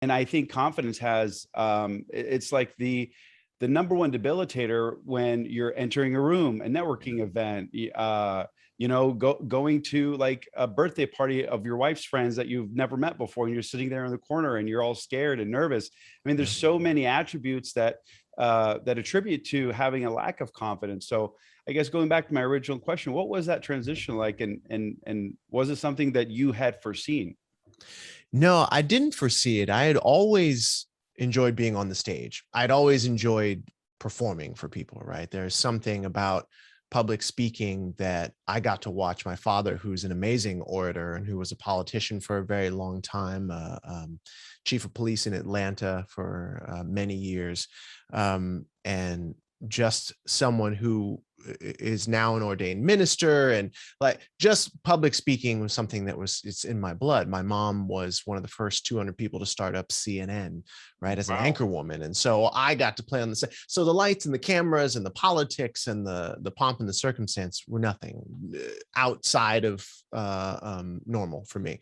And I think confidence has, it's like the number one debilitator when you're entering a room, a networking event, going to like a birthday party of your wife's friends that you've never met before, and you're sitting there in the corner and you're all scared and nervous. I mean, there's Yeah. so many attributes that attribute to having a lack of confidence. So I guess going back to my original question, what was that transition like, and was it something that you had foreseen? No, I didn't foresee it. I had always enjoyed being on the stage. I'd always enjoyed performing for people, right? There's something about public speaking that I got to watch my father, who's an amazing orator and who was a politician for a very long time, chief of police in Atlanta for many years, and just someone who is now an ordained minister. And like, just public speaking was something that it's in my blood. My mom was one of the first 200 people to start up CNN, right, as an Wow. anchor woman. And so I got to play on the set. So the lights and the cameras and the politics and the pomp and the circumstance were nothing outside of normal for me.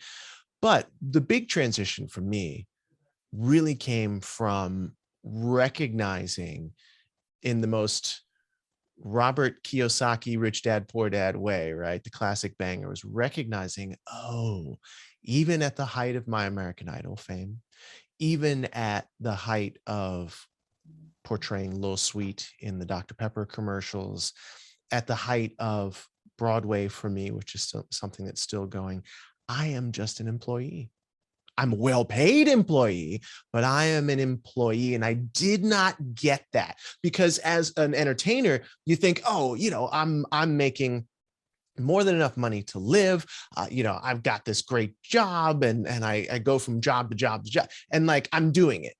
But the big transition for me really came from recognizing, in the most Robert Kiyosaki, Rich Dad, Poor Dad way, right? The classic banger, was recognizing, oh, even at the height of my American Idol fame, even at the height of portraying Lil Sweet in the Dr. Pepper commercials, at the height of Broadway for me, which is still something that's still going, I am just an employee. I'm a well-paid employee, but I am an employee. And I did not get that, because as an entertainer, you think, oh, I'm making more than enough money to live. I've got this great job, and I go from job to job to job, and like, I'm doing it.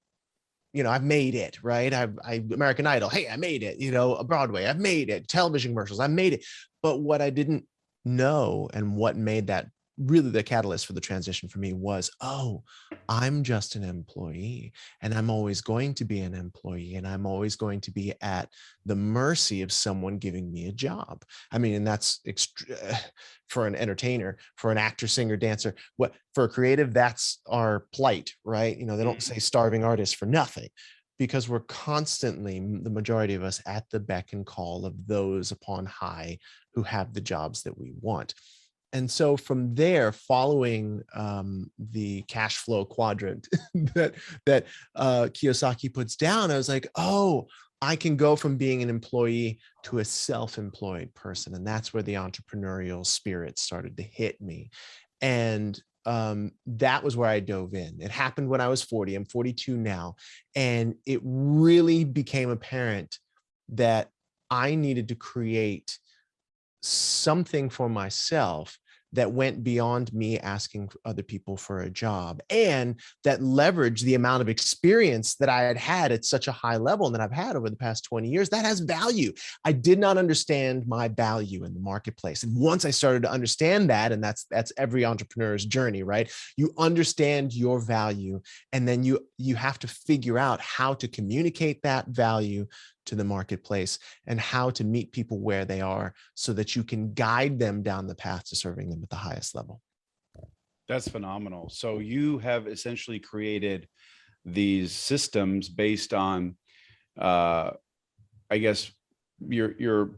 I've made it, right? I American Idol. Hey, I made it. Broadway. I've made it. Television commercials. I made it. But what I didn't know, and what made that really the catalyst for the transition for me, was, oh, I'm just an employee, and I'm always going to be an employee, and I'm always going to be at the mercy of someone giving me a job. I mean, and that's for an entertainer, for an actor, singer, dancer, for a creative, that's our plight, right? They don't say starving artist for nothing, because we're constantly, the majority of us, at the beck and call of those upon high who have the jobs that we want. And so from there, following the cash flow quadrant that Kiyosaki puts down, I was like, oh, I can go from being an employee to a self-employed person. And that's where the entrepreneurial spirit started to hit me. And that was where I dove in. It happened when I was 40. I'm 42 now. And it really became apparent that I needed to create something for myself that went beyond me asking other people for a job, and that leveraged the amount of experience that I had had at such a high level and that I've had over the past 20 years. That has value. I did not understand my value in the marketplace. And once I started to understand that, and that's every entrepreneur's journey, right? You understand your value, and then you have to figure out how to communicate that value to the marketplace, and how to meet people where they are, so that you can guide them down the path to serving them at the highest level. That's phenomenal. So you have essentially created these systems based on, I guess, your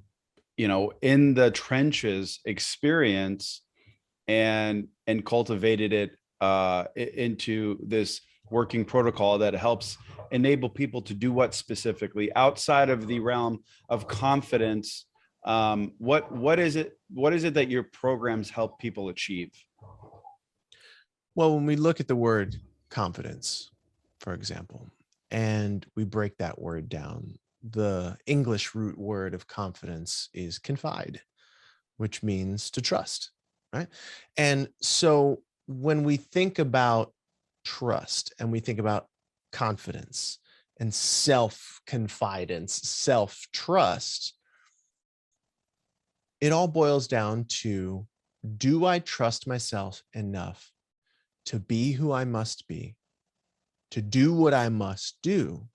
in the trenches experience, and cultivated it into this working protocol that helps enable people to do what specifically outside of the realm of confidence. What is it that your programs help people achieve? Well, when we look at the word confidence, for example, and we break that word down, the English root word of confidence is confide, which means to trust, right? And so when we think about trust, and we think about confidence and self-confidence, self-trust, it all boils down to, do I trust myself enough to be who I must be, to do what I must do,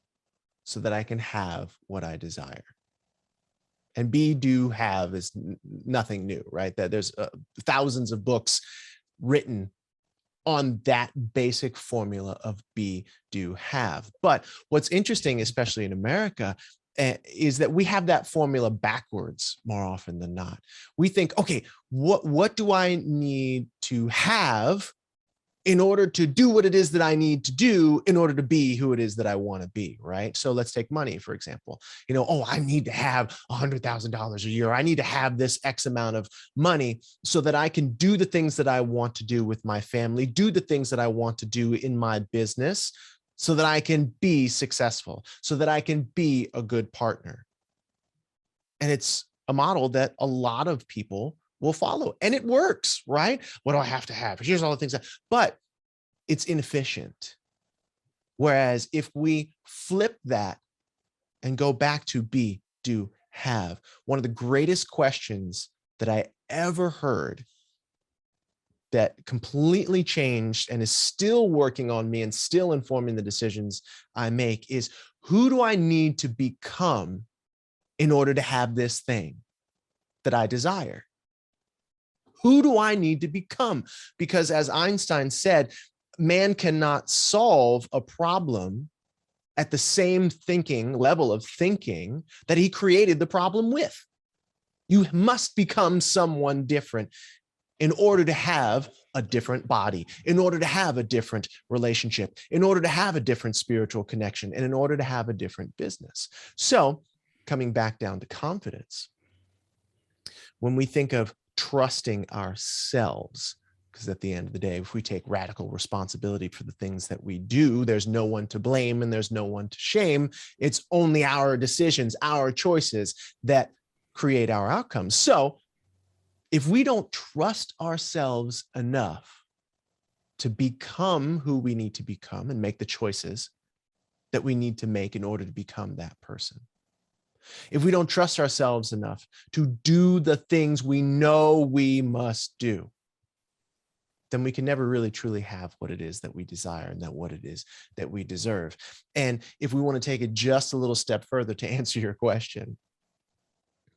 so that I can have what I desire? And be, do, have is nothing new, right? That there's thousands of books written on that basic formula of be, do, have. But what's interesting, especially in America, is that we have that formula backwards more often than not. We think, okay, what do I need to have in order to do what it is that I need to do in order to be who it is that I want to be, right? So let's take money, for example. Oh, I need to have $100,000 a year. I need to have this X amount of money so that I can do the things that I want to do with my family, do the things that I want to do in my business, so that I can be successful, so that I can be a good partner. And it's a model that a lot of people will follow, and it works, right? What do I have to have? Here's all the things but it's inefficient. Whereas if we flip that and go back to be, do, have, one of the greatest questions that I ever heard that completely changed and is still working on me and still informing the decisions I make is, who do I need to become in order to have this thing that I desire? Who do I need to become? Because as Einstein said, man cannot solve a problem at the same level of thinking that he created the problem with. You must become someone different in order to have a different body, in order to have a different relationship, in order to have a different spiritual connection, and in order to have a different business. So coming back down to confidence, when we think of trusting ourselves, because at the end of the day, if we take radical responsibility for the things that we do, there's no one to blame and there's no one to shame. It's only our decisions, our choices that create our outcomes. So if we don't trust ourselves enough to become who we need to become and make the choices that we need to make in order to become that person, if we don't trust ourselves enough to do the things we know we must do, then we can never really truly have what it is that we desire and what it is that we deserve. And if we want to take it just a little step further to answer your question,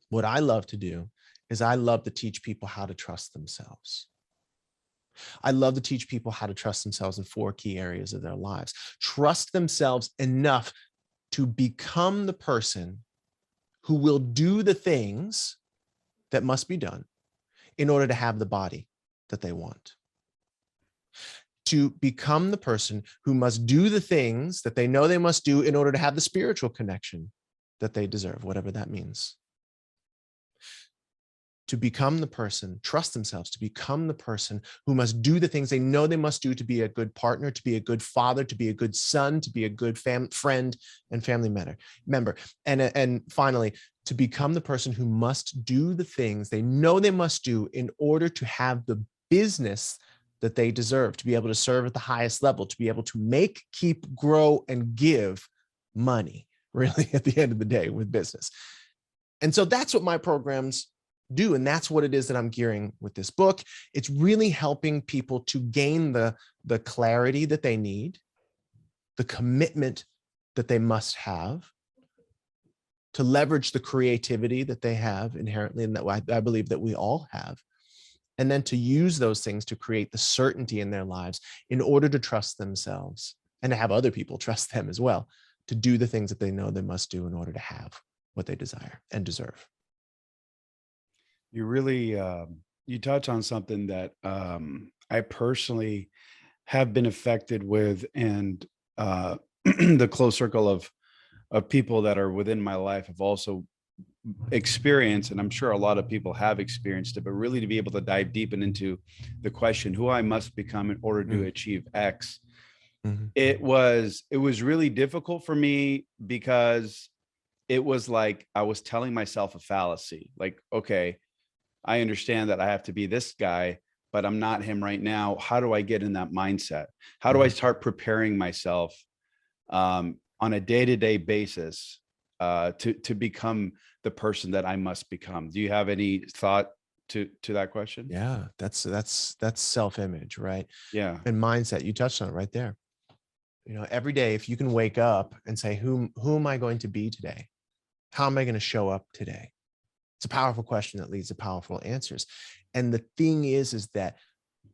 what I love to do is I love to teach people how to trust themselves. I love to teach people how to trust themselves in 4 key areas of their lives. Trust themselves enough to become the person who will do the things that must be done in order to have the body that they want. To become the person who must do the things that they know they must do in order to have the spiritual connection that they deserve, whatever that means. To become the person, trust themselves, to become the person who must do the things they know they must do to be a good partner, to be a good father, to be a good son, to be a good friend and family member. And finally, to become the person who must do the things they know they must do in order to have the business that they deserve, to be able to serve at the highest level, to be able to make, keep, grow, and give money, really, at the end of the day with business. And so that's what my programs do. And that's what it is that I'm gearing with this book. It's really helping people to gain the clarity that they need, the commitment that they must have, to leverage the creativity that they have inherently, and that I believe that we all have, and then to use those things to create the certainty in their lives in order to trust themselves and to have other people trust them as well, to do the things that they know they must do in order to have what they desire and deserve. You really, you touch on something that I personally have been affected with, and the close circle of people that are within my life have also experienced, and I'm sure a lot of people have experienced it, but really to be able to dive deep into the question, who I must become in order to achieve X. Mm-hmm. It was really difficult for me, because it was like I was telling myself a fallacy. Like, okay, I understand that I have to be this guy, but I'm not him right now. How do I get in that mindset? How do I start preparing myself on a day-to-day basis to become the person that I must become? Do you have any thought to that question? Yeah, that's self-image, right? Yeah. And mindset. You touched on it right there. Every day, if you can wake up and say, who am I going to be today? How am I going to show up today? It's a powerful question that leads to powerful answers. And the thing is that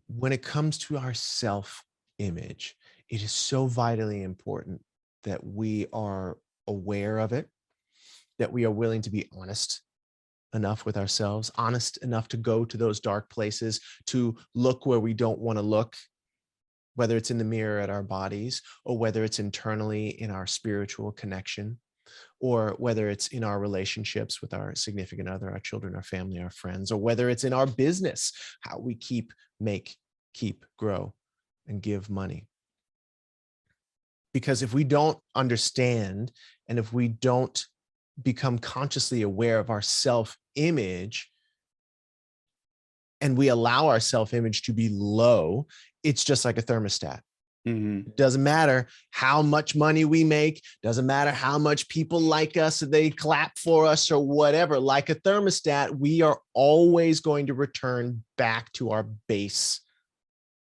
when it comes to our self-image, it is so vitally important that we are aware of it, that we are willing to be honest enough with ourselves, honest enough to go to those dark places, to look where we don't want to look, whether it's in the mirror at our bodies, or whether it's internally in our spiritual connection, or whether it's in our relationships with our significant other, our children, our family, our friends, or whether it's in our business, how we keep, grow, and give money. Because if we don't understand, and if we don't become consciously aware of our self-image, and we allow our self-image to be low, it's just like a thermostat. It doesn't matter how much money we make, doesn't matter how much people like us, or they clap for us or whatever. Like a thermostat, we are always going to return back to our base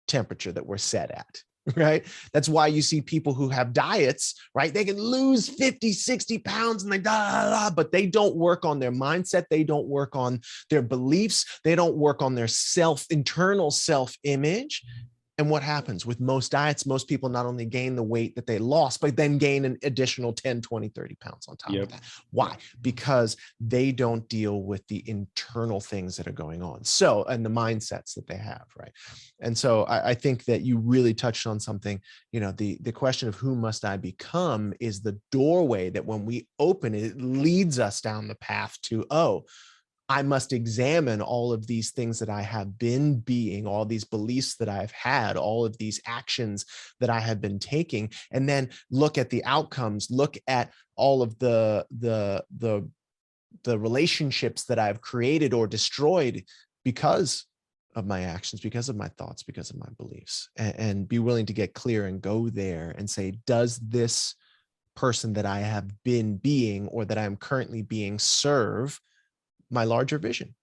temperature that we're set at, right? That's why you see people who have diets, right? They can lose 50, 60 pounds and they but they don't work on their mindset. They don't work on their beliefs. They don't work on their internal self-image. And what happens with most diets? Most people not only gain the weight that they lost, but then gain an additional 10, 20, 30 pounds on top of that. Why? Because they don't deal with the internal things that are going on. So, and the mindsets that they have, right? And so I think that you really touched on something, the question of who must I become is the doorway that when we open it, it leads us down the path to, oh, I must examine all of these things that I have been being, all these beliefs that I've had, all of these actions that I have been taking, and then look at the outcomes, look at all of the relationships that I've created or destroyed because of my actions, because of my thoughts, because of my beliefs, and be willing to get clear and go there and say, does this person that I have been being or that I'm currently being serve my larger vision?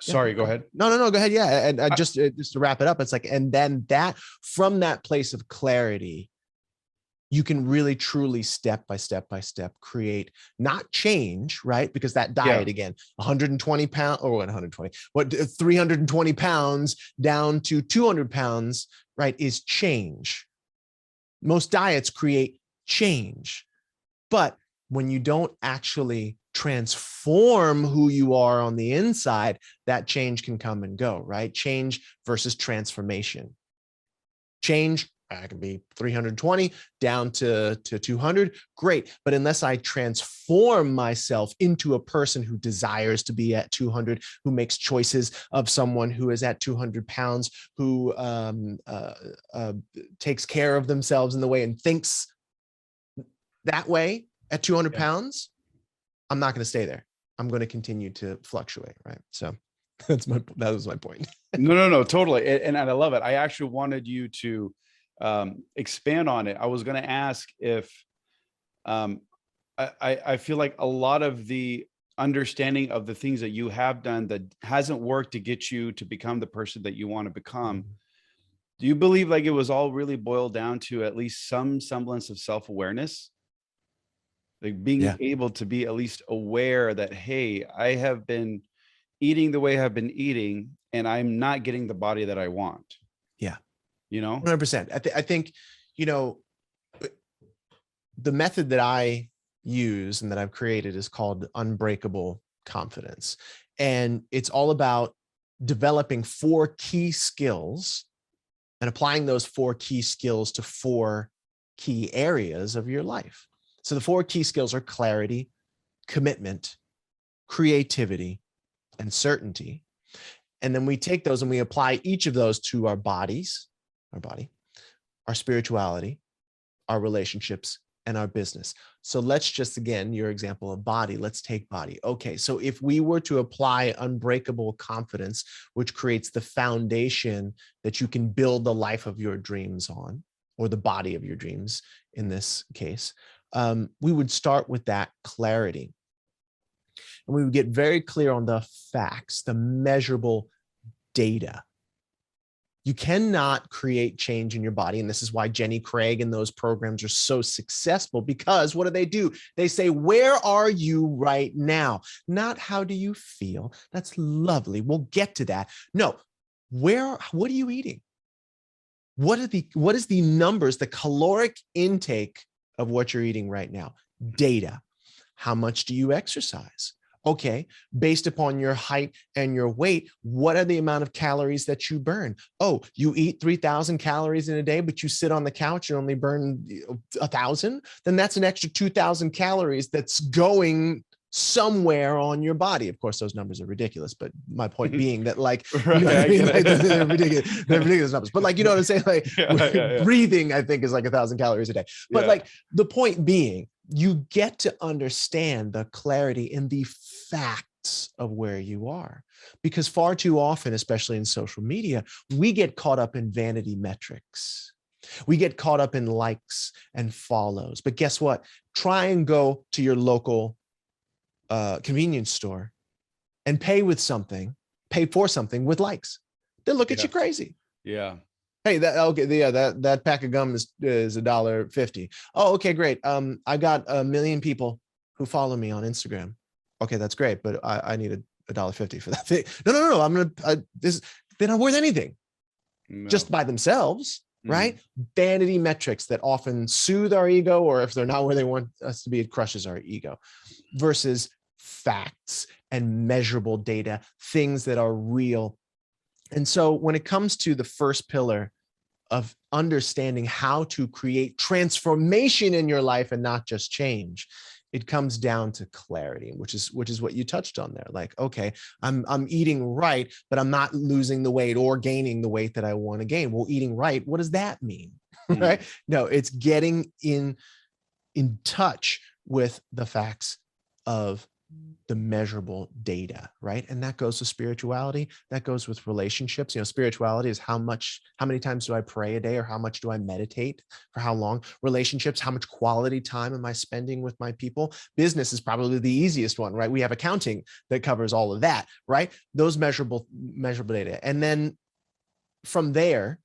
Sorry, go ahead. No, go ahead. Yeah. And just to wrap it up, it's like, and then from that place of clarity, you can really truly step by step create, not change, right? Because that diet, again, 120 pounds or 320 pounds down to 200 pounds, right, is change. Most diets create change, but when you don't actually transform who you are on the inside, that change can come and go, right? Change versus transformation. Change, I can be 320 down to 200, great. But unless I transform myself into a person who desires to be at 200, who makes choices of someone who is at 200 pounds, who takes care of themselves in the way and thinks that way at 200 pounds, I'm not going to stay there. I'm going to continue to fluctuate, right? So that was my point. No, totally. And I love it. I actually wanted you to expand on it. I was going to ask if I feel like a lot of the understanding of the things that you have done that hasn't worked to get you to become the person that you want to become. Do you believe like it was all really boiled down to at least some semblance of self-awareness? Like being able to be at least aware that, hey, I have been eating the way I've been eating and I'm not getting the body that I want. Yeah. 100%. I think, the method that I use and that I've created is called Unbreakable Confidence. And it's all about developing 4 key skills and applying those 4 key skills to 4 key areas of your life. So the 4 key skills are clarity, commitment, creativity, and certainty. And then we take those and we apply each of those to our bodies, our spirituality, our relationships, and our business. So let's just, again, your example of body, let's take body. Okay, so if we were to apply Unbreakable Confidence, which creates the foundation that you can build the life of your dreams on, or the body of your dreams in this case, we would start with that clarity. And we would get very clear on the facts, the measurable data. You cannot create change in your body. And this is why Jenny Craig and those programs are so successful, because what do? They say, where are you right now? Not how do you feel? That's lovely. We'll get to that. No, what are you eating? What is the numbers, the caloric intake of what you're eating right now? Data. How much do you exercise? Okay, based upon your height and your weight, what are the amount of calories that you burn? Oh, you eat 3,000 calories in a day, but you sit on the couch and only burn 1,000? Then that's an extra 2,000 calories that's going somewhere on your body. Of course, those numbers are ridiculous, but my point being that, like, you know what I mean? Like, they're ridiculous numbers. But, like, you know what I'm saying? Like, breathing, I think, is like 1,000 calories a day. But like, the point being, you get to understand the clarity in the facts of where you are. Because far too often, especially in social media, we get caught up in vanity metrics. We get caught up in likes and follows. But guess what? Try and go to your local convenience store and pay for something with likes. They'll look at you crazy. Yeah. Hey, that pack of gum is $1.50. Oh, okay, great. I got 1 million people who follow me on Instagram. Okay, that's great, but I need $1.50 for that thing. No. They're not worth anything just by themselves, right? Vanity metrics that often soothe our ego, or if they're not where they want us to be, it crushes our ego, versus facts and measurable data, things that are real. And so when it comes to the first pillar of understanding how to create transformation in your life and not just change, it comes down to clarity, which is what you touched on there. Like, okay, I'm eating right, but I'm not losing the weight or gaining the weight that I want to gain. Well, eating right, what does that mean? Right? No, it's getting in touch with the facts of the measurable data, right? And that goes to spirituality, that goes with relationships. You know, spirituality is how many times do I pray a day, or how much do I meditate, for how long? Relationships, how much quality time am I spending with my people? Business is probably the easiest one, right? We have accounting that covers all of that, right? Those measurable data. And then from there,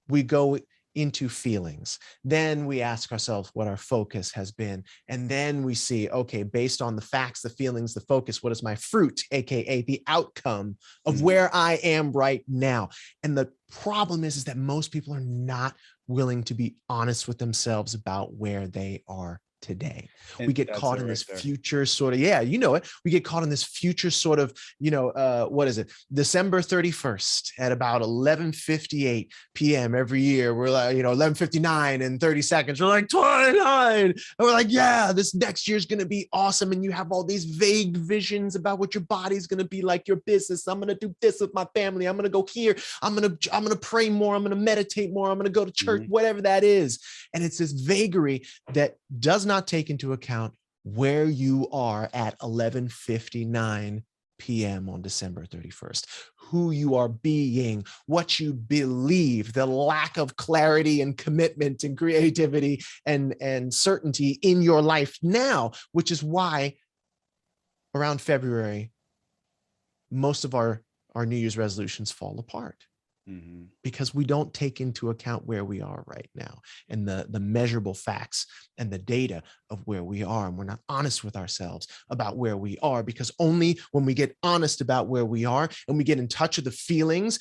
we go into feelings. Then we ask ourselves what our focus has been. And then we see, okay, based on the facts, the feelings, the focus, what is my fruit, AKA the outcome of where I am right now? And the problem is that most people are not willing to be honest with themselves about where they are today. We get caught in this future sort of, we get caught in this future sort of, what is it? December 31st at about 11:58 p.m. every year. We're like, 11:59 and 30 seconds. We're like 29. And we're like, yeah, this next year's going to be awesome. And you have all these vague visions about what your body's going to be like, your business. I'm going to do this with my family. I'm going to go here. I'm going to pray more. I'm going to meditate more. I'm going to go to church, whatever that is. And it's this vagary that does not take into account where you are at 11:59 p.m. on December 31st, who you are being, what you believe, the lack of clarity and commitment and creativity and certainty in your life now, which is why around February, most of our New Year's resolutions fall apart. Because we don't take into account where we are right now and the measurable facts and the data of where we are. And we're not honest with ourselves about where we are, because only when we get honest about where we are and we get in touch with the feelings,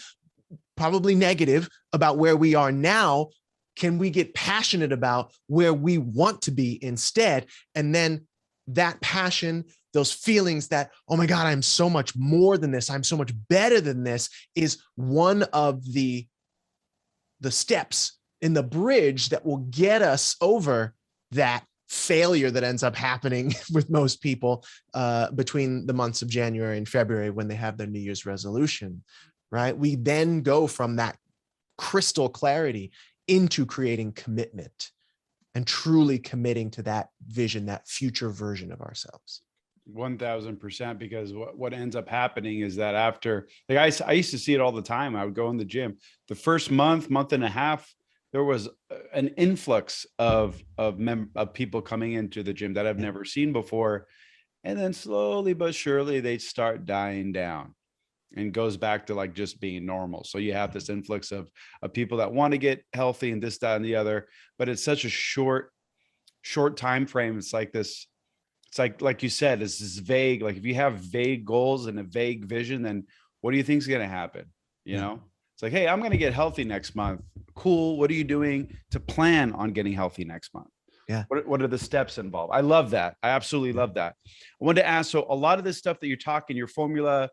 probably negative, about where we are now, can we get passionate about where we want to be instead. And then that passion, those feelings that, oh my God, I'm so much more than this, I'm so much better than this, is one of the steps in the bridge that will get us over that failure that ends up happening with most people between the months of January and February when they have their New Year's resolution, right? We then go from that crystal clarity into creating commitment and truly committing to that vision, that future version of ourselves. 1,000%, because what ends up happening is that after, like I used to see it all the time. I would go in the gym. The first month and a half, there was an influx of people coming into the gym that I've never seen before. And then slowly but surely they start dying down and goes back to like just being normal. So you have this influx of people that want to get healthy and this, that, and the other, but it's such a short time frame. It's like this, it's like you said, it's this vague, like if you have vague goals and a vague vision, then what do you think is going to happen? You know, It's like, hey, I'm going to get healthy next month. Cool. What are you doing to plan on getting healthy next month? Yeah. What are the steps involved? I love that. I absolutely love that. I wanted to ask, so a lot of this stuff that you're talking, your formula,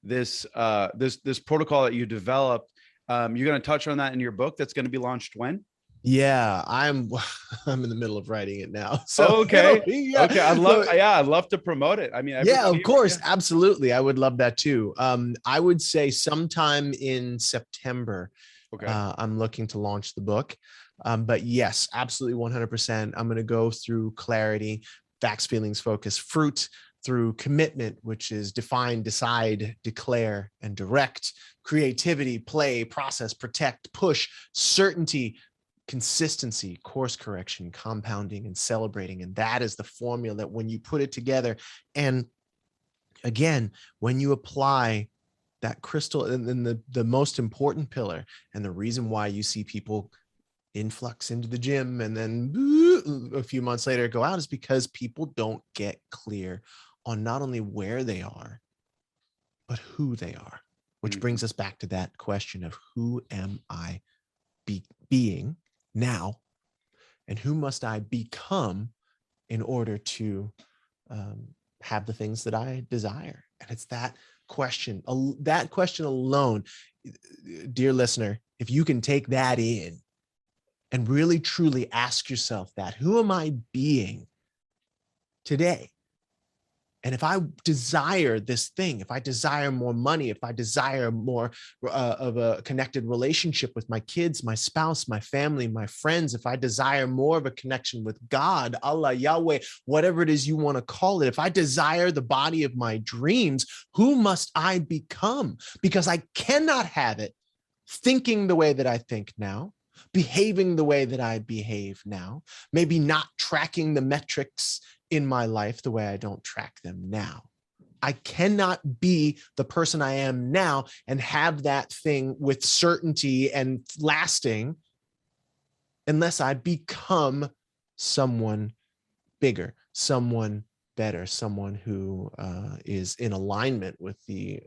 this protocol that you developed, you're going to touch on that in your book that's going to be launched when? Yeah, I'm I'm in the middle of writing it now. So Okay. Okay. So I'd love to promote it. I mean, yeah, of course, yeah. absolutely. I would love that too. I would say sometime in September, Okay. I'm looking to launch the book. But yes, absolutely 100%. I'm going to go through clarity, facts, feelings, focus, fruit, through commitment, which is define, decide, declare, and direct, creativity, play, process, protect, push, certainty, consistency, course correction, compounding, and celebrating. And that is the formula that when you put it together, and again, when you apply that crystal, and then the most important pillar, and the reason why you see people influx into the gym and then a few months later go out, is because people don't get clear on not only where they are, but who they are, which brings us back to that question of who am I being now, and who must I become in order to have the things that I desire? And it's that question alone, dear listener, if you can take that in and really truly ask yourself that, who am I being today? And if I desire this thing, if I desire more money, if I desire more of a connected relationship with my kids, my spouse, my family, my friends, if I desire more of a connection with God, Allah, Yahweh, whatever it is you want to call it, if I desire the body of my dreams, who must I become? Because I cannot have it thinking the way that I think now, behaving the way that I behave now, maybe not tracking the metrics in my life the way I don't track them now. I cannot be the person I am now and have that thing with certainty and lasting unless I become someone bigger, someone better, someone who is in alignment with the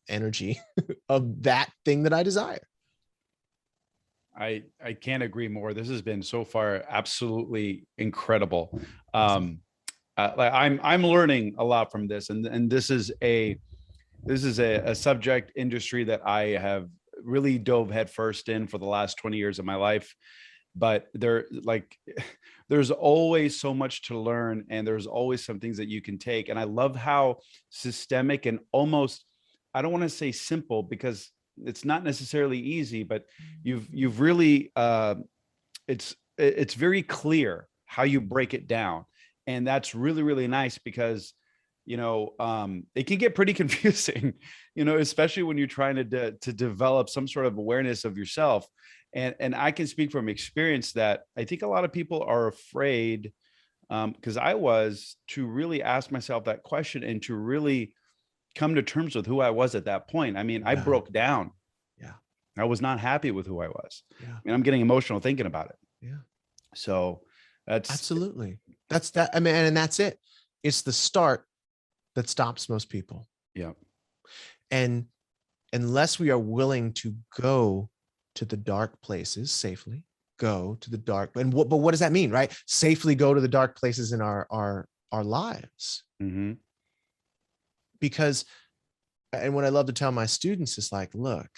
energy of that thing that I desire. I can't agree more. This has been so far absolutely incredible. I'm learning a lot from this, and this is a subject industry that I have really dove headfirst in for the last 20 years of my life. But there's always so much to learn, and there's always some things that you can take. And I love how systemic and almost, I don't want to say simple because it's not necessarily easy, but you've really it's very clear how you break it down. And that's really, really nice because, it can get pretty confusing, especially when you're trying to develop some sort of awareness of yourself. And I can speak from experience that I think a lot of people are afraid, because I was, to really ask myself that question and to really come to terms with who I was at that point. I mean, I broke down. Yeah. I was not happy with who I was. Yeah. I mean, I'm getting emotional thinking about it. Yeah. So that's absolutely, that's that. I mean, and that's it. It's the start that stops most people. Yeah. And unless we are willing to go to the dark places safely, go to the dark, but what does that mean, right? Safely go to the dark places in our lives. Mm-hmm. Because, and what I love to tell my students is like, look,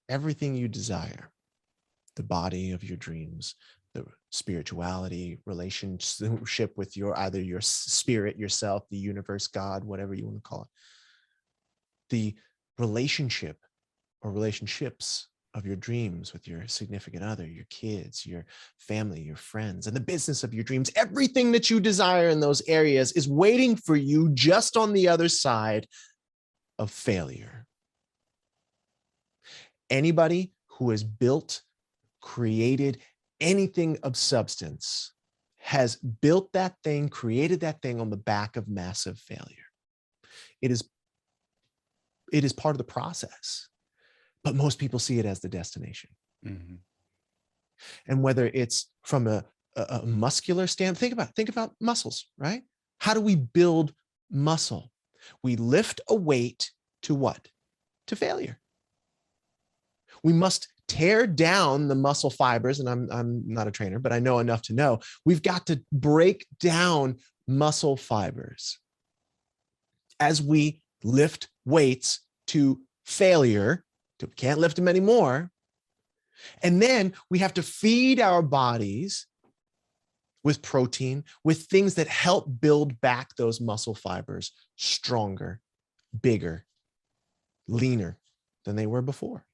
everything you desire, the body of your dreams, the spirituality, relationship with either your spirit, yourself, the universe, God, whatever you want to call it, the relationship or relationships of your dreams with your significant other, your kids, your family, your friends, and the business of your dreams, everything that you desire in those areas is waiting for you just on the other side of failure. Anybody who has built, created anything of substance has built that thing, created that thing on the back of massive failure. It is part of the process, but most people see it as the destination. Mm-hmm. And whether it's from a muscular standpoint, think about muscles, right? How do we build muscle? We lift a weight to what? To failure. We must tear down the muscle fibers. And I'm not a trainer, but I know enough to know we've got to break down muscle fibers as we lift weights to failure. We can't lift them anymore. And then we have to feed our bodies with protein, with things that help build back those muscle fibers stronger, bigger, leaner than they were before.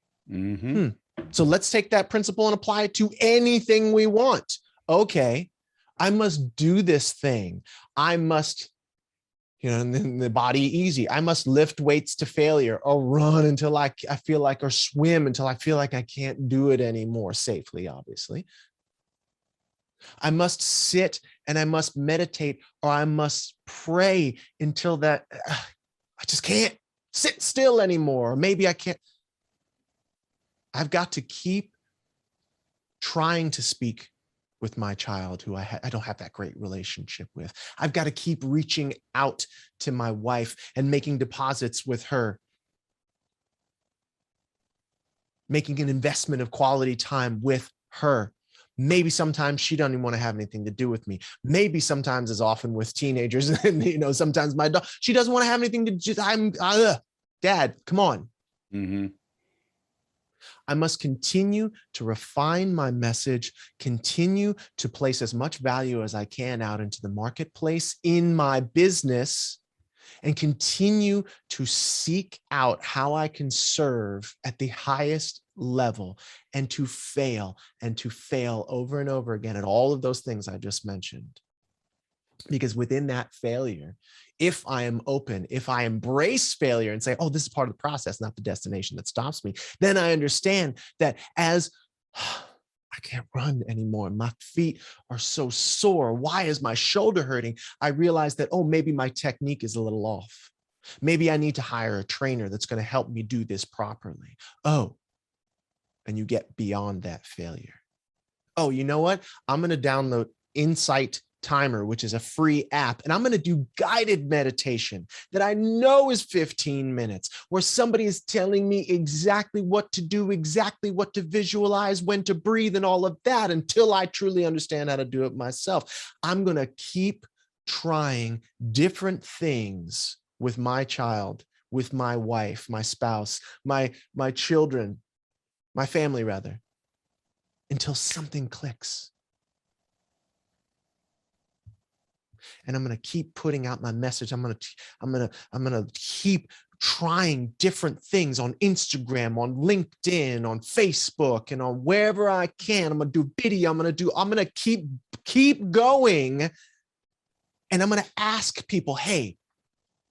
So let's take that principle and apply it to anything we want. Okay, I must do this thing. I must, and then the body easy. I must lift weights to failure, or run until I feel like, or swim until I feel like I can't do it anymore safely, obviously. I must sit and I must meditate, or I must pray until that I just can't sit still anymore. Or maybe I can't. I've got to keep trying to speak with my child who I don't have that great relationship with. I've got to keep reaching out to my wife and making deposits with her, making an investment of quality time with her. Maybe sometimes she doesn't even want to have anything to do with me. Maybe sometimes, as often with teenagers, and sometimes my dog, she doesn't want to have anything to do. Dad, come on. I must continue to refine my message, continue to place as much value as I can out into the marketplace in my business, and continue to seek out how I can serve at the highest level, and to fail over and over again at all of those things I just mentioned. Because within that failure, if I am open, if I embrace failure and say, oh, this is part of the process, not the destination that stops me, then I understand that as I can't run anymore, my feet are so sore, why is my shoulder hurting? I realize that, oh, maybe my technique is a little off. Maybe I need to hire a trainer that's going to help me do this properly. Oh, and you get beyond that failure. Oh, you know what? I'm going to download Insight Timer, which is a free app, and I'm going to do guided meditation that I know is 15 minutes, where somebody is telling me exactly what to do, exactly what to visualize, when to breathe, and all of that, until I truly understand how to do it myself. I'm going to keep trying different things with my child, with my wife, my spouse, my children, my family rather, until something clicks. And I'm going to keep putting out my message. I'm going to keep trying different things on Instagram, on LinkedIn, on Facebook, and on wherever I can. I'm going to do video. I'm going to keep going. And I'm going to ask people, hey,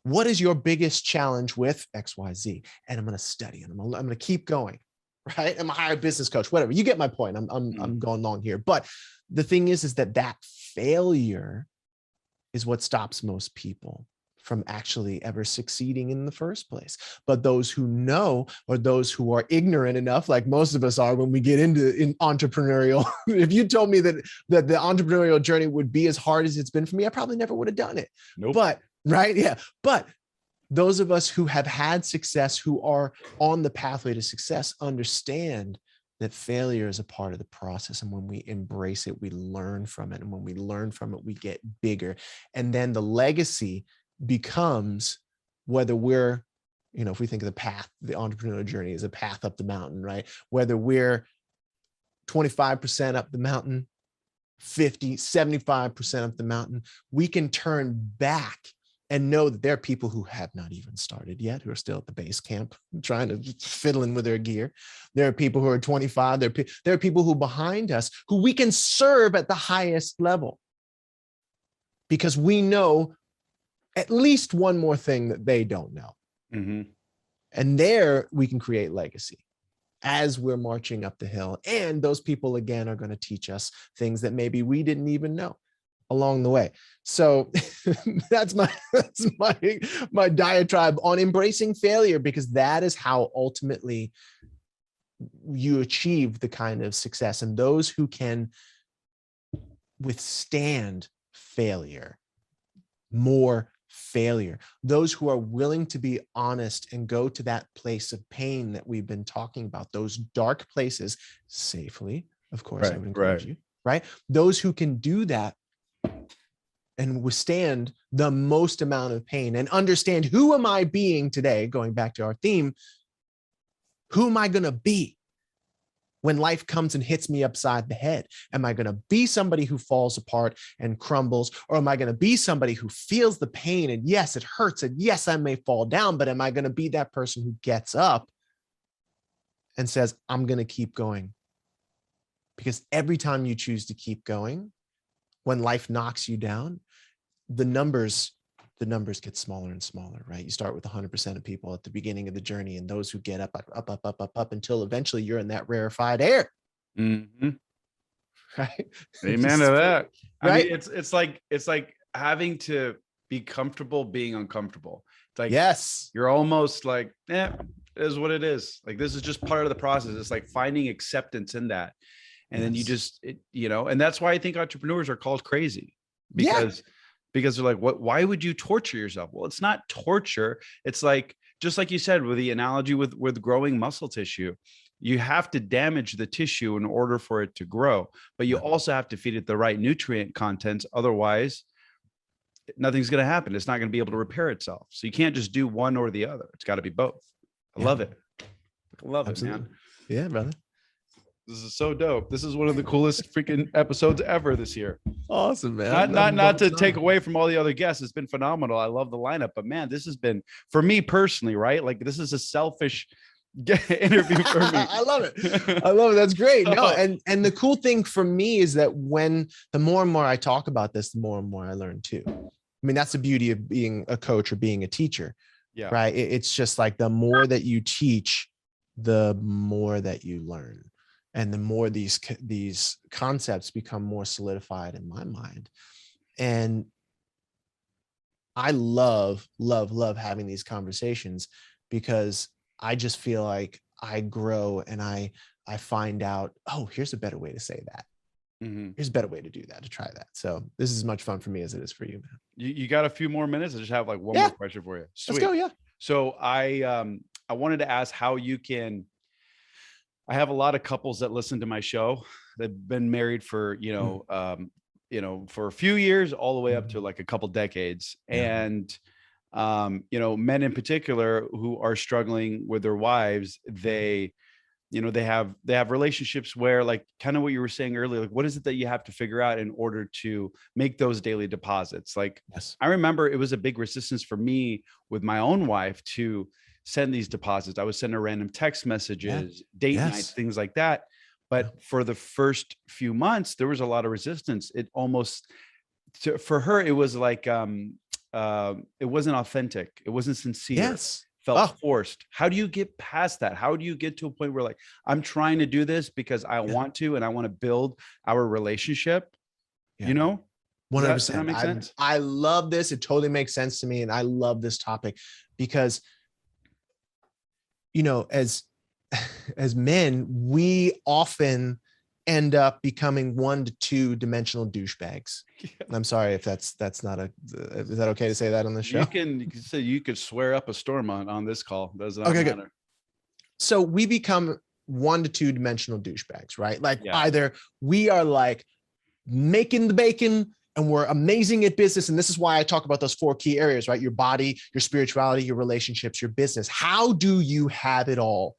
what is your biggest challenge with XYZ? And I'm going to study, and I'm going to keep going. Right? I'm a hired business coach, whatever. You get my point. I'm going long here. But the thing is that failure is what stops most people from actually ever succeeding in the first place. But those who know, or those who are ignorant enough, like most of us are when we get into entrepreneurial, if you told me that the entrepreneurial journey would be as hard as it's been for me, I probably never would have done it. Nope. But, right? Yeah. But those of us who have had success, who are on the pathway to success, understand that failure is a part of the process. And when we embrace it, we learn from it. And when we learn from it, we get bigger. And then the legacy becomes, whether we're, if we think of the path, the entrepreneurial journey is a path up the mountain, right? Whether we're 25% up the mountain, 50, 75% up the mountain, we can turn back and know that there are people who have not even started yet, who are still at the base camp, trying to fiddle in with their gear. There are people who are 25. There are people who are behind us, who we can serve at the highest level, because we know at least one more thing that they don't know. And there we can create legacy as we're marching up the hill. And those people, again, are going to teach us things that maybe we didn't even know along the way. So that's my diatribe on embracing failure, because that is how ultimately you achieve the kind of success. And those who can withstand failure more failure, those who are willing to be honest and go to that place of pain that we've been talking about, those dark places safely, of course, I would encourage you, right? Those who can do that and withstand the most amount of pain and understand, who am I being today? Going back to our theme, who am I going to be when life comes and hits me upside the head? Am I going to be somebody who falls apart and crumbles? Or am I going to be somebody who feels the pain, and yes, it hurts, and yes, I may fall down, but am I going to be that person who gets up and says, I'm going to keep going? Because every time you choose to keep going, when life knocks you down, the numbers get smaller and smaller, right? You start with 100% of people at the beginning of the journey, and those who get up until eventually you're in that rarefied air. Mm-hmm. Right? Amen to that. Right? I mean, it's like having to be comfortable being uncomfortable. It's like, yes, you're almost like, it is what it is. Like, this is just part of the process. It's like finding acceptance in that. And then you just, and that's why I think entrepreneurs are called crazy, because they're like, why would you torture yourself? Well, it's not torture. It's like, just like you said, with the analogy with growing muscle tissue, you have to damage the tissue in order for it to grow, but you also have to feed it the right nutrient content. Otherwise, nothing's going to happen. It's not going to be able to repair itself. So you can't just do one or the other. It's got to be both. I love it. I love Absolutely. it, man. Yeah, brother. This is so dope. This is one of the coolest freaking episodes ever this year. Awesome, man. Not to take away from all the other guests. It's been phenomenal. I love the lineup, but man, this has been, for me personally, right? Like, this is a selfish interview for me. I love it. I love it. That's great. No, and the cool thing for me is that the more and more I talk about this, the more and more I learn too. I mean, that's the beauty of being a coach or being a teacher. Yeah. Right. It's just like, the more that you teach, the more that you learn. And the more these concepts become more solidified in my mind. And I love having these conversations, because I just feel like I grow and I find out, oh, here's a better way to say that. Mm-hmm. Here's a better way to do that, to try that. So this is as much fun for me as it is for you, man. You got a few more minutes? I just have like one more question for you. Sweet. Let's go. Yeah. So I wanted to ask how you can. I have a lot of couples that listen to my show. They've been married for, for a few years, all the way up to like a couple decades. Yeah. And, men in particular who are struggling with their wives, they have relationships where, like, kind of what you were saying earlier, like, what is it that you have to figure out in order to make those daily deposits? Like, I remember it was a big resistance for me with my own wife to send these deposits. I would send her random text messages, date nights, things like that. But for the first few months, there was a lot of resistance. It almost, for her, it was like, it wasn't authentic. It wasn't sincere. Felt forced. How do you get past that? How do you get to a point where, like, I'm trying to do this because I want to, and I want to build our relationship, 100%. Does that make sense? I love this. It totally makes sense to me. And I love this topic because, as men, we often end up becoming 1 to 2 dimensional douchebags. Yeah. I'm sorry if that's not is that okay to say that on the show? You could swear up a storm on this call. Does not matter. Good. So we become 1 to 2 dimensional douchebags, right? Like, either we are like making the bacon and we're amazing at business. And this is why I talk about those 4 key areas, right? Your body, your spirituality, your relationships, your business. How do you have it all?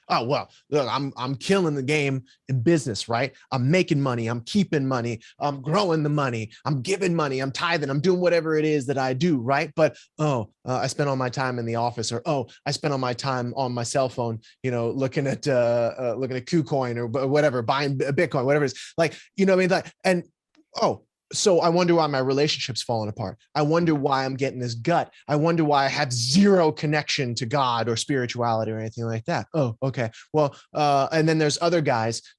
Oh, well, look, I'm killing the game in business, right? I'm making money. I'm keeping money. I'm growing the money. I'm giving money. I'm tithing. I'm doing whatever it is that I do, right? But, I spend all my time in the office, or, I spend all my time on my cell phone, looking at KuCoin or whatever, buying Bitcoin, whatever it is. Like, what I mean? Like, and, so I wonder why my relationship's falling apart. I wonder why I'm getting this gut. I wonder why I have zero connection to God or spirituality or anything like that. Oh, okay. Well, and then there's other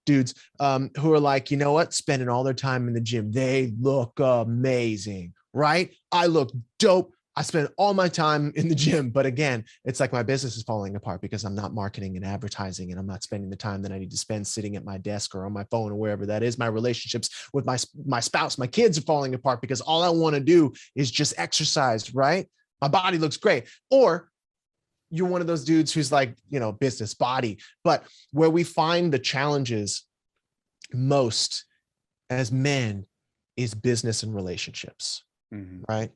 dudes, who are like, you know what? Spending all their time in the gym. They look amazing, right? I look dope. I spend all my time in the gym, but again, it's like my business is falling apart because I'm not marketing and advertising, and I'm not spending the time that I need to spend sitting at my desk or on my phone or wherever that is. My relationships with my spouse, my kids are falling apart because all I want to do is just exercise, right? My body looks great. Or you're one of those dudes who's like, business body, but where we find the challenges most as men is business and relationships, right?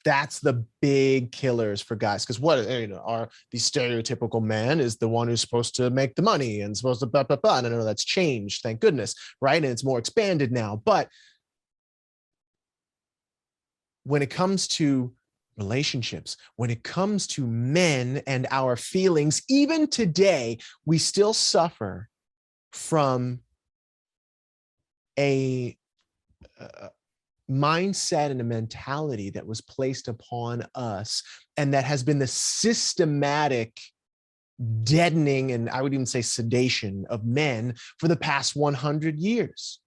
That's the big killers for guys. Because what are these stereotypical man is the one who's supposed to make the money and supposed to blah, blah, blah. And I know that's changed, thank goodness, right? And it's more expanded now. But when it comes to relationships, when it comes to men and our feelings, even today, we still suffer from a mindset and a mentality that was placed upon us, and that has been the systematic deadening, and I would even say sedation, of men for the past 100 years.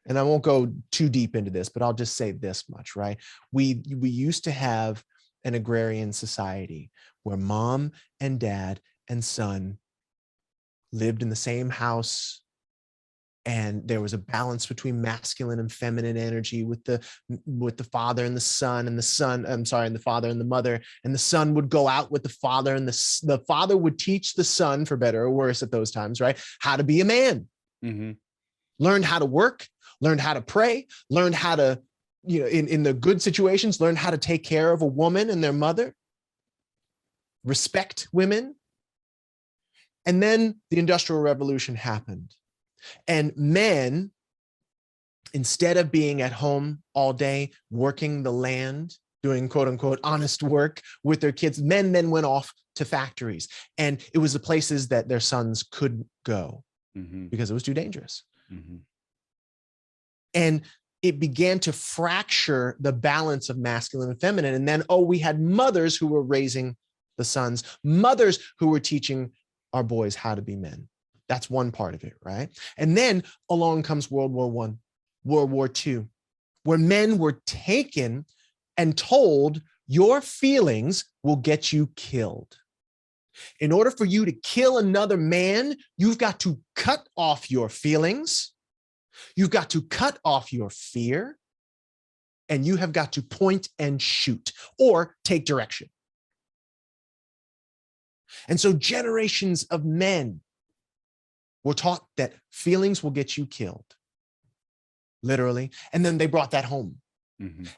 And I won't go too deep into this, but I'll just say this much, right? We used to have an agrarian society where mom and dad and son lived in the same house, and there was a balance between masculine and feminine energy with the father and the son, and the father and the mother, and the son would go out with the father, and the father would teach the son, for better or worse at those times, right, how to be a man. Learned how to work, learned how to pray, learned how to, in the good situations, learn how to take care of a woman and their mother, respect women. And then the Industrial Revolution happened. And men, instead of being at home all day, working the land, doing quote unquote honest work with their kids, men then went off to factories. And it was the places that their sons could go because it was too dangerous. And it began to fracture the balance of masculine and feminine. And then, we had mothers who were raising the sons, mothers who were teaching our boys how to be men. That's one part of it, right? And then along comes World War I, World War II, where men were taken and told, your feelings will get you killed. In order for you to kill another man, you've got to cut off your feelings. You've got to cut off your fear, and you have got to point and shoot or take direction. And so generations of men were taught that feelings will get you killed, literally. And then they brought that home.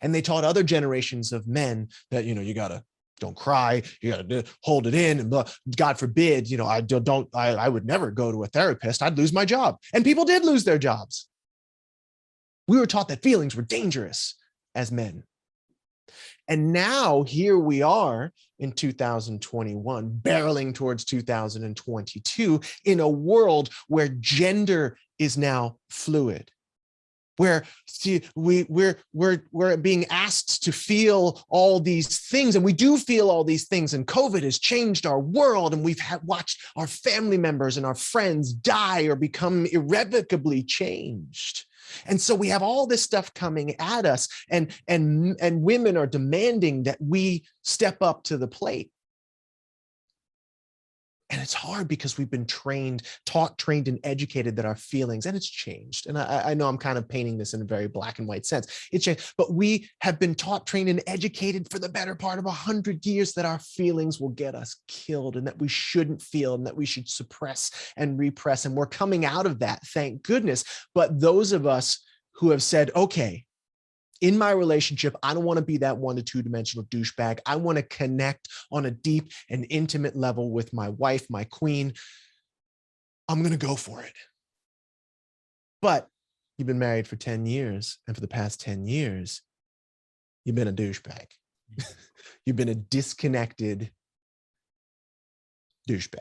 And they taught other generations of men that, you gotta, don't cry, you gotta hold it in, and God forbid, I would never go to a therapist, I'd lose my job. And people did lose their jobs. We were taught that feelings were dangerous as men. And now here we are in 2021, barreling towards 2022, in a world where gender is now fluid, where we're being asked to feel all these things, and we do feel all these things. And COVID has changed our world, and we've watched our family members and our friends die or become irrevocably changed. And so we have all this stuff coming at us, and women are demanding that we step up to the plate. And it's hard because we've been taught, trained, and educated that our feelings, and it's changed. And I know I'm kind of painting this in a very black and white sense. It's changed, but we have been taught, trained, and educated for the better part of 100 years that our feelings will get us killed, and that we shouldn't feel, and that we should suppress and repress. And we're coming out of that, thank goodness. But those of us who have said, okay, in my relationship, I don't want to be that 1 to 2 dimensional douchebag. I want to connect on a deep and intimate level with my wife, my queen. I'm going to go for it. But you've been married for 10 years, and for the past 10 years, you've been a douchebag. You've been a disconnected douchebag.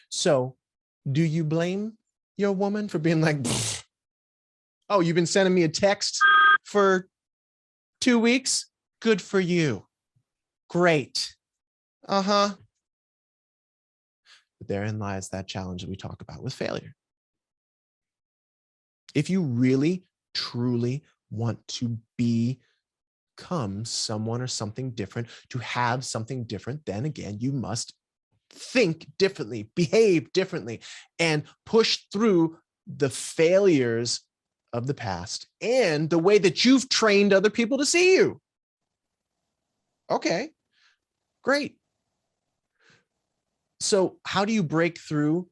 So do you blame your woman for being like, oh, you've been sending me a text for 2 weeks? Good for you. Great. But therein lies that challenge that we talk about with failure. If you really, truly want to be become someone or something different, to have something different, then again, you must think differently, behave differently, and push through the failures of the past and the way that you've trained other people to see you. Okay, great. So how do you break through?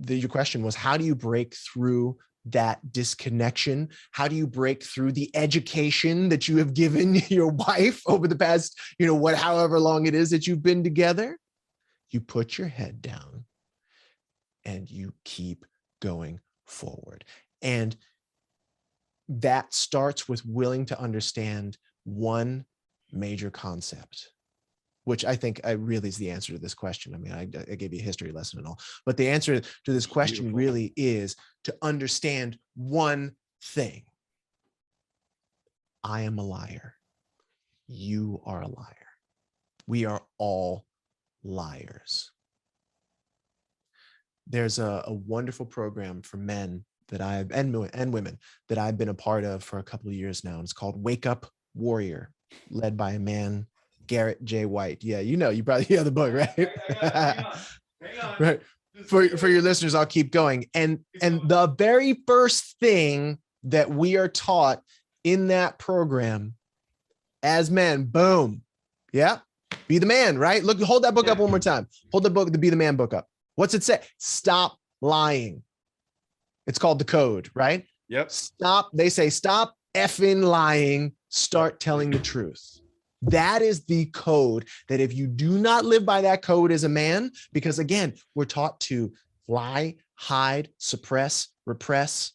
Your question was, how do you break through that disconnection? How do you break through the education that you have given your wife over the past, however long it is that you've been together? You put your head down and you keep going forward. And that starts with willing to understand one major concept, which I think really is the answer to this question. I mean, I gave you a history lesson and all, but the answer to this question really is to understand one thing. I am a liar. You are a liar. We are all liars. There's a wonderful program for men that and women that I've been a part of for a couple of years now. And it's called Wake Up Warrior, led by a man, Garrett J. White. Yeah, you probably know the book, right? Hang on. Right. For your listeners, I'll keep going. And the very first thing that we are taught in that program as men, boom. Yeah. Be the man, right? Look, hold that book up one more time. Hold the Be the Man book up. What's it say? Stop lying. It's called The Code, right? Yep. They say, stop effing lying, start telling the truth. That is the code, that if you do not live by that code as a man, because again, we're taught to lie, hide, suppress, repress.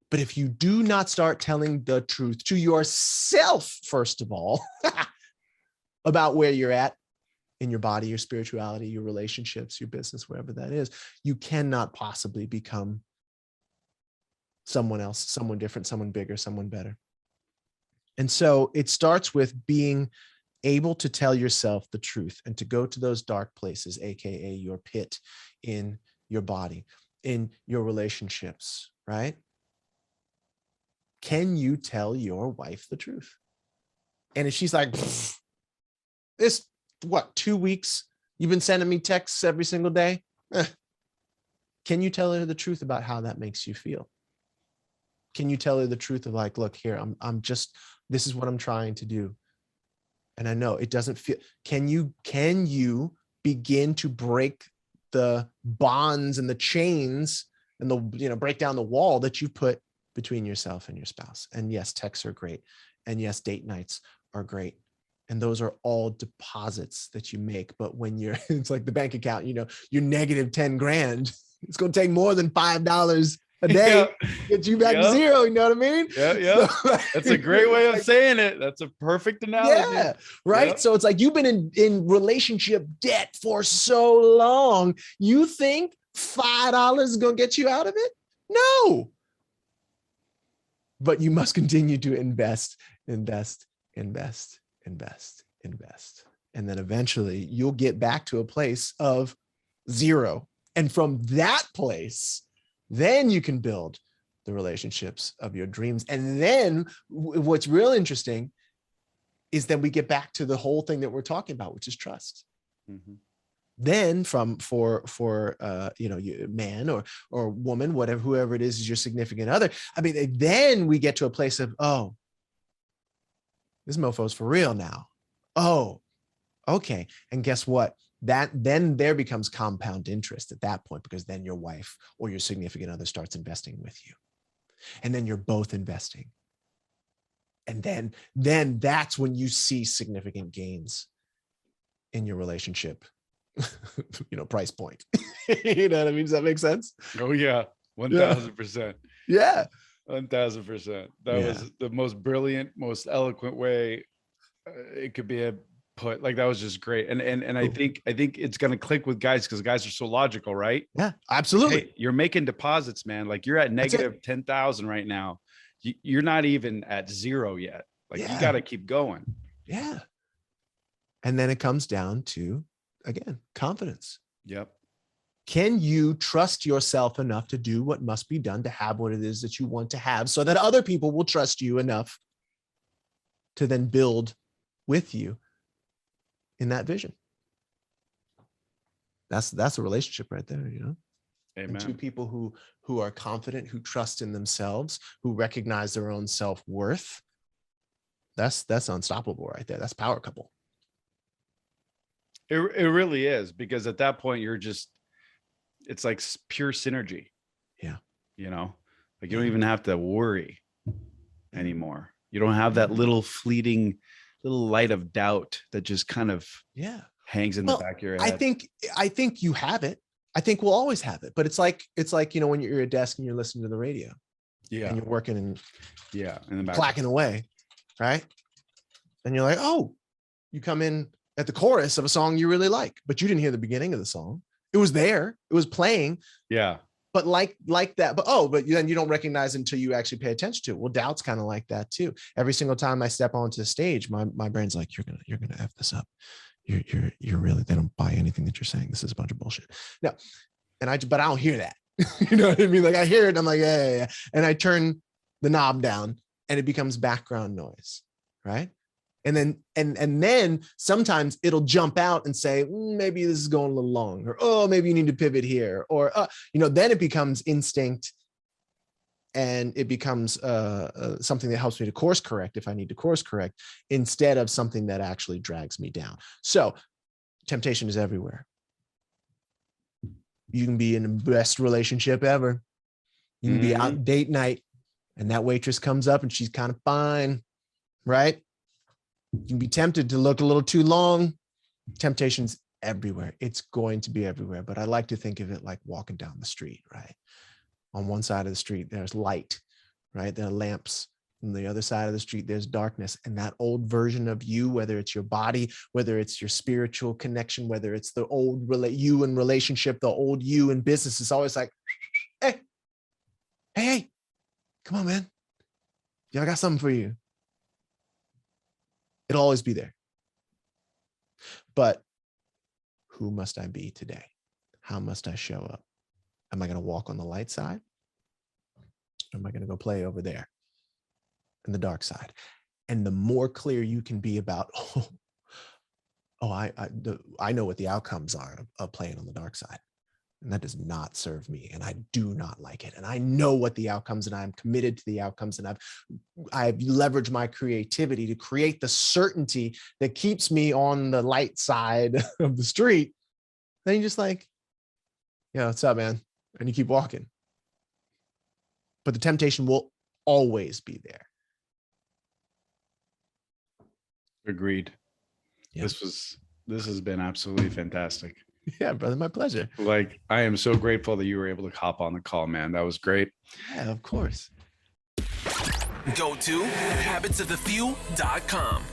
But if you do not start telling the truth to yourself, first of all, about where you're at in your body, your spirituality, your relationships, your business, wherever that is, you cannot possibly become someone else, someone different, someone bigger, someone better. And so it starts with being able to tell yourself the truth and to go to those dark places, AKA your pit in your body, in your relationships, right? Can you tell your wife the truth? And if she's like, this, 2 weeks, you've been sending me texts every single day. Can you tell her the truth about how that makes you feel? Can you tell her the truth of like, look here, this is what I'm trying to do. And I know it doesn't feel, can you begin to break the bonds and the chains and break down the wall that you put between yourself and your spouse? And yes, texts are great. And yes, date nights are great. And those are all deposits that you make. But when it's like the bank account, you're negative 10 grand. It's going to take more than $5 a day to get you back to zero. You know what I mean? Yeah. So, that's a great way of saying it. That's a perfect analogy. Yeah. Right. Yep. So it's like you've been in relationship debt for so long. You think $5 is going to get you out of it? No. But you must continue to invest. And then eventually you'll get back to a place of zero. And from that place, then you can build the relationships of your dreams. And then what's real interesting is that we get back to the whole thing that we're talking about, which is trust. Mm-hmm. Then for man or woman, whoever it is your significant other. I mean, then we get to a place of, oh, this mofo's for real now. Oh, okay. And guess what? Then there becomes compound interest at that point, because then your wife or your significant other starts investing with you. And then you're both investing. And then that's when you see significant gains in your relationship, price point. You know what I mean? Does that make sense? Oh yeah. 1000%. Yeah. 1000%. That was the most brilliant, most eloquent way it could be put. Like, that was just great. And I think it's going to click with guys, because guys are so logical, right? Yeah, absolutely. Hey, you're making deposits, man. Like, you're at negative 10,000 right now. You're not even at zero yet. Like, you got to keep going. Yeah. And then it comes down to, again, confidence. Yep. Can you trust yourself enough to do what must be done to have what it is that you want to have, so that other people will trust you enough to then build with you in that vision. That's a relationship right there, you know? Amen. And two people who are confident, who trust in themselves, who recognize their own self-worth. That's unstoppable right there. That's power couple. It really is, because at that point it's like pure synergy. Yeah. You know, like you don't even have to worry anymore. You don't have that little fleeting little light of doubt that just kind of hangs in the back of your head. I think you have it. I think we'll always have it, but it's like, you know, when you're at your desk and you're listening to the radio, and you're working and in the back, clacking away, right? And you're like, oh, you come in at the chorus of a song you really like, but you didn't hear the beginning of the song. It was there, it was playing. Yeah. But like that, but then you don't recognize it until you actually pay attention to it. Well, doubt's kind of like that too. Every single time I step onto the stage, my brain's like, you're gonna F this up. You're really, they don't buy anything that you're saying. This is a bunch of bullshit. No. But I don't hear that. You know what I mean? Like I hear it and I'm like, yeah. And I turn the knob down and it becomes background noise. Right. And then sometimes it'll jump out and say, maybe this is going a little long, or, oh, maybe you need to pivot here, or, you know, then it becomes instinct and it becomes something that helps me to course correct if I need to course correct, instead of something that actually drags me down. So temptation is everywhere. You can be in the best relationship ever. You can be out date night and that waitress comes up and she's kind of fine, right? You can be tempted to look a little too long. Temptation's everywhere. It's going to be everywhere. But I like to think of it like walking down the street, right? On one side of the street, there's light, right? There are lamps. On the other side of the street, there's darkness. And that old version of you, whether it's your body, whether it's your spiritual connection, whether it's the old you in relationship, the old you in business, is always like, hey, come on, man. I got something for you. It'll always be there. But who must I be today? How must I show up? Am I going to walk on the light side? Or am I going to go play over there in the dark side? And the more clear you can be about, I know what the outcomes are of playing on the dark side. And that does not serve me. And I do not like it. And I know what the outcomes, and I'm committed to the outcomes. And I've leveraged my creativity to create the certainty that keeps me on the light side of the street. Then you're just like, yeah, what's up, man? And you keep walking. But the temptation will always be there. Agreed. Yeah. This has been absolutely fantastic. Yeah, brother, my pleasure. Like, I am so grateful that you were able to hop on the call, man. That was great. Yeah, of course. Go to habitsofthefew.com.